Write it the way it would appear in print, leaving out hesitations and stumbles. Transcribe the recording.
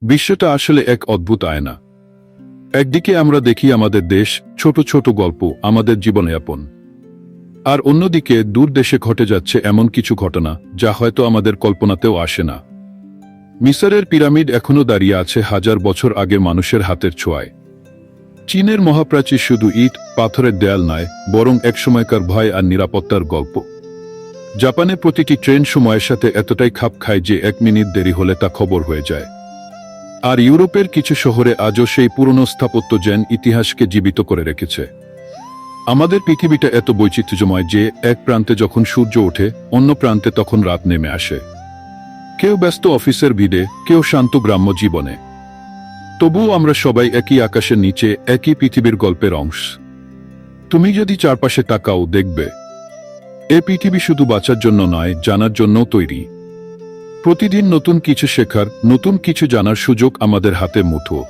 বিশ্বটা আসলে এক অদ্ভুত আয়না। একদিকে আমরা দেখি আমাদের দেশ, ছোট ছোট গল্প, আমাদের জীবনযাপন। আর অন্যদিকে দূর দেশে ঘটে যাচ্ছে এমন কিছু ঘটনা যা হয়তো আমাদের কল্পনাতেও আসে না। মিসরের পিরামিড এখনো দাঁড়িয়ে আছে হাজার বছর আগে মানুষের হাতের ছোঁয়ায়। চীনের মহাপ্রাচীর শুধু ইট পাথরের দেয়াল নয়, বরং একসময়কার ভয় আর নিরাপত্তার গল্প। জাপানে প্রতিটি ট্রেন সময়ের সাথে এতটাই খাপ খায় যে 1 মিনিট দেরি হলে তা খবর হয়ে যায়। আর ইউরোপের কিছু শহরে আজও সেই পুরনো স্থাপত্য যেন ইতিহাসকে জীবিত করে রেখেছে। আমাদের পৃথিবীটা এত বৈচিত্র্যময় যে এক প্রান্তে যখন সূর্য ওঠে, অন্য প্রান্তে তখন রাত নেমে আসে। কেউ ব্যস্ত অফিসের ভিড়ে, কেউ শান্ত গ্রাম্য জীবনে। তবুও আমরা সবাই একই আকাশের নিচে, একই পৃথিবীর গল্পের অংশ। তুমি যদি চারপাশে তাকাও, দেখবে এ পৃথিবী শুধু বাঁচার জন্য নয়, জানার জন্যও তৈরি। প্রতিদিন নতুন কিছু শেখার, নতুন কিছু জানার সুযোগ আমাদের হাতে মুঠো।